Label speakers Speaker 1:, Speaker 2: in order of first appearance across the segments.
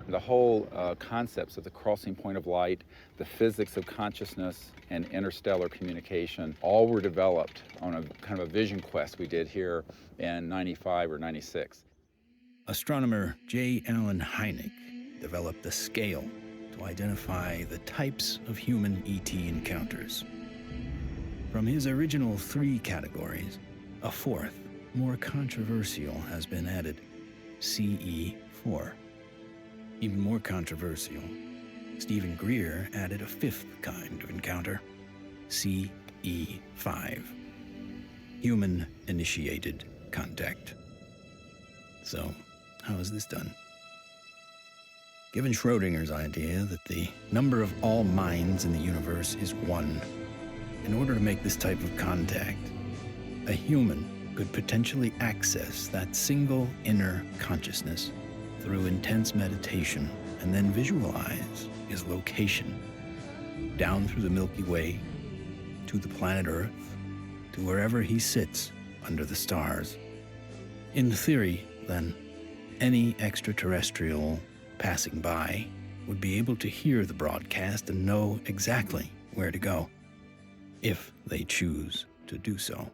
Speaker 1: The whole concepts of the crossing point of light, the physics of consciousness, and interstellar communication all were developed on a kind of a vision quest we did here in 95 or 96.
Speaker 2: Astronomer J. Allen Hynek developed the scale to identify the types of human ET encounters. From his original 3 categories, a 4th, more controversial, has been added, CE4. Even more controversial, Stephen Greer added a 5th kind of encounter, CE5, human-initiated contact. So, how is this done? Given Schrödinger's idea that the number of all minds in the universe is 1, in order to make this type of contact, a human could potentially access that single inner consciousness through intense meditation and then visualize his location down through the Milky Way to the planet Earth to wherever he sits under the stars. In theory, then, any extraterrestrial passing by would be able to hear the broadcast and know exactly where to go, if they choose to do so.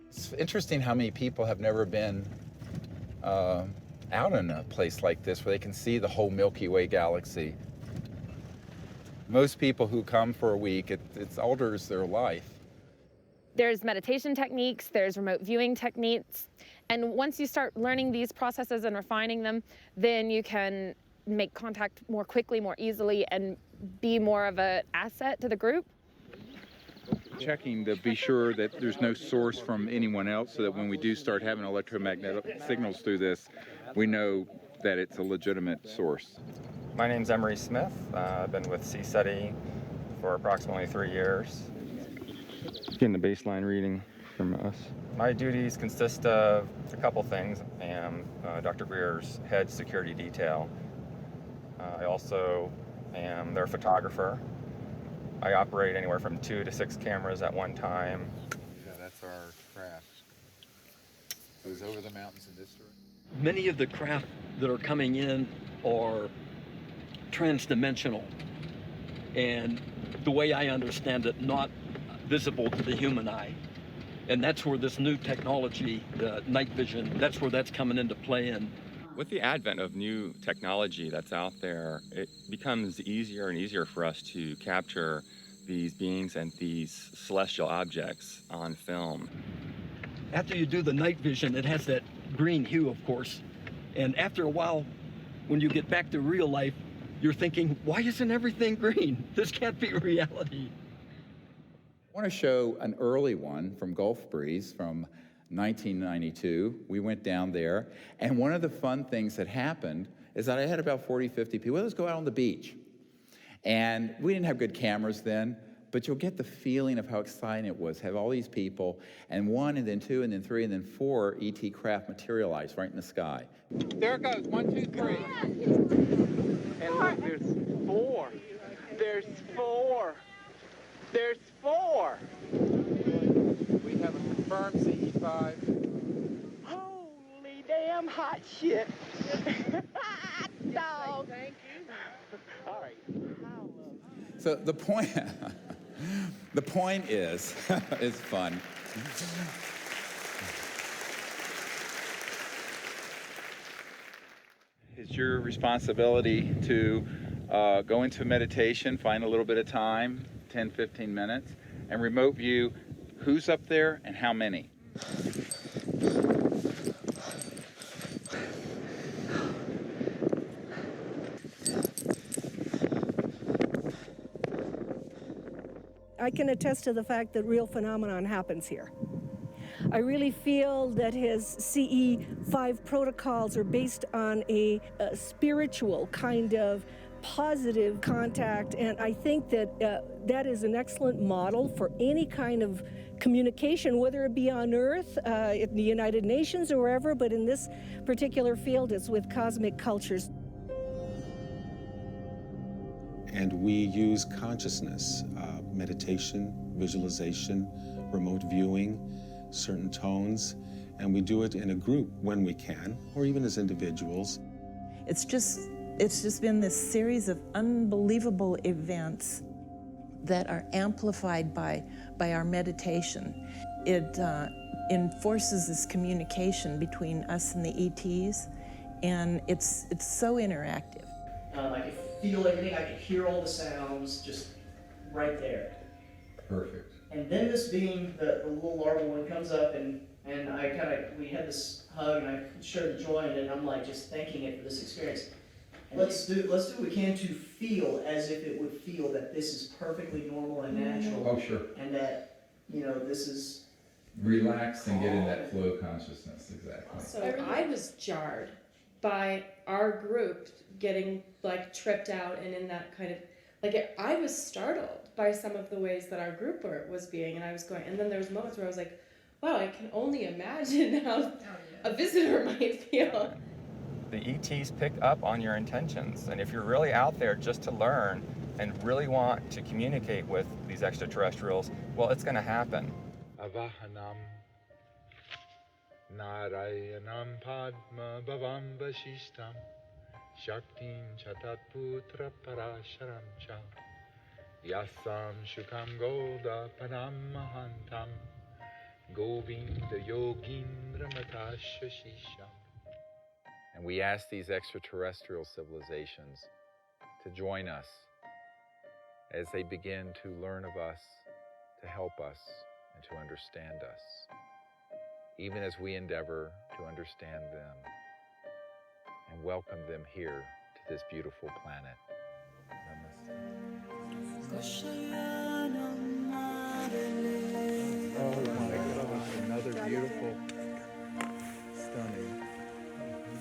Speaker 1: It's interesting how many people have never been out in a place like this where they can see the whole Milky Way galaxy. Most people who come for a week, it alters their life.
Speaker 3: There's meditation techniques, there's remote viewing techniques, and once you start learning these processes and refining them, then you can make contact more quickly, more easily, and be more of an asset to the group.
Speaker 1: Checking to be sure that there's no source from anyone else, so that when we do start having electromagnetic signals through this, we know that it's a legitimate source.
Speaker 4: My name's Emery Smith. I've been with CSETI for approximately 3 years.
Speaker 5: Getting the baseline reading from us.
Speaker 4: My duties consist of a couple things. I am Dr. Greer's head security detail. I also am their photographer. I operate anywhere from 2 to 6 cameras at one time.
Speaker 1: Yeah, that's our craft. It was over the mountains in this direction.
Speaker 6: Many of the craft that are coming in are transdimensional, and the way I understand it, not visible to the human eye. And that's where this new technology, the night vision, that's where that's coming into play. And
Speaker 5: with the advent of new technology that's out there, it becomes easier and easier for us to capture these beings and these celestial objects on film.
Speaker 6: after you do the night vision, it has that green hue, of course. And after a while, when you get back to real life, you're thinking, why isn't everything green? This can't be reality.
Speaker 1: I want to show an early one from Gulf Breeze from 1992. We went down there, and one of the fun things that happened is that I had about 40, 50 people. Let's go out on the beach. And we didn't have good cameras then, but you'll get the feeling of how exciting it was, have all these people, and 1, and then 2, and then 3, and then 4 ET craft materialize right in the sky.
Speaker 7: There it goes, 1, 2, 3. And look, there's 4. There's 4. There's 4. We have a confirmed CE5. Holy damn hot shit. Dog. Thank you. All right.
Speaker 1: So the point, the point is, it's fun. It's your responsibility to go into meditation, find a little bit of time, 10, 15 minutes, and remote view who's up there and how many.
Speaker 8: I can attest to the fact that real phenomenon happens here. I really feel that his CE5 protocols are based on a spiritual kind of positive contact, and I think that that is an excellent model for any kind of communication, whether it be on Earth, in the United Nations or wherever, but in this particular field it's with cosmic cultures.
Speaker 9: And we use consciousness, meditation, visualization, remote viewing, certain tones, and we do it in a group when we can, or even as individuals.
Speaker 10: It's just It's just been this series of unbelievable events that are amplified by our meditation. It enforces this communication between us and the ETs, and it's so interactive.
Speaker 11: I could feel everything, I could hear all the sounds just right there.
Speaker 1: Perfect.
Speaker 11: And then this being, the little larval one comes up, and we had this hug, and I shared the joy in it, and I'm like just thanking it for this experience. Let's do what we can to feel as if it would feel that this is perfectly normal and natural.
Speaker 1: Oh, sure.
Speaker 11: And that, this is...
Speaker 1: Relax and get in that flow consciousness, exactly.
Speaker 12: So I was jarred by our group getting like tripped out and in that kind of, I was startled by some of the ways that our group was being, and I was going, and then there was moments where I was like, wow, I can only imagine how a visitor might feel.
Speaker 4: The ETs pick up on your intentions, and if you're really out there just to learn and really want to communicate with these extraterrestrials, well, it's going to happen.
Speaker 13: Avahanam Narayanam Padma Bhavam Vashishtam Shaktim Chatat Putra Parasharam Cha Yasam Shukam Golda Padam Mahantam Govinda Yogindra Matashashisham.
Speaker 1: And we ask these extraterrestrial civilizations to join us as they begin to learn of us, to help us, and to understand us, even as we endeavor to understand them and welcome them here to this beautiful planet. Namaste.
Speaker 14: Oh my gosh, another beautiful, stunning,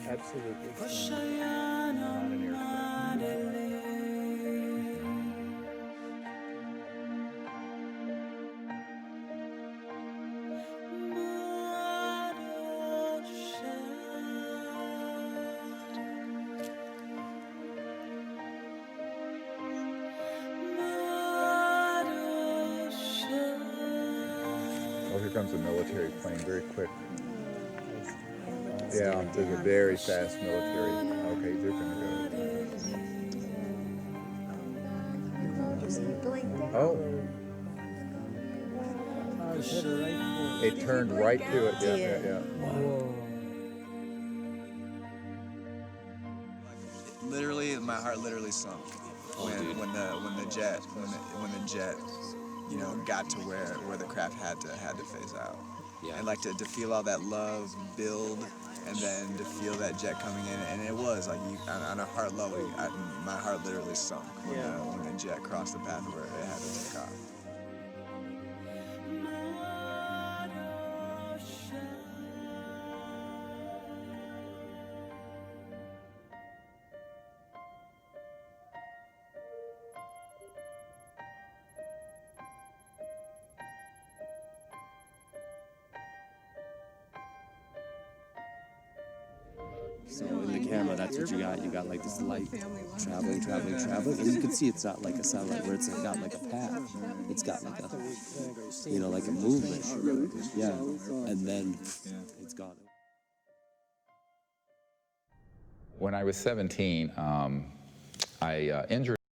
Speaker 14: absolutely stunning. Not an aircraft.
Speaker 1: Oh, here comes a military plane very quick. Yeah, there's a very fast military. Okay, they're gonna go. Oh. It turned right to it. Yeah.
Speaker 15: Literally, my heart literally sunk when the jet got to where the craft had to phase out. Yeah. And to feel all that love build, and then to feel that jet coming in, and it was on a heart level, my heart literally sunk when the jet crossed the path where it had to take off.
Speaker 16: So in the camera, that's what you got. You got this light traveling, and you can see it's not like a satellite where it's got a path. It's got a movement. Yeah, and then it's gone.
Speaker 1: When I was 17, I injured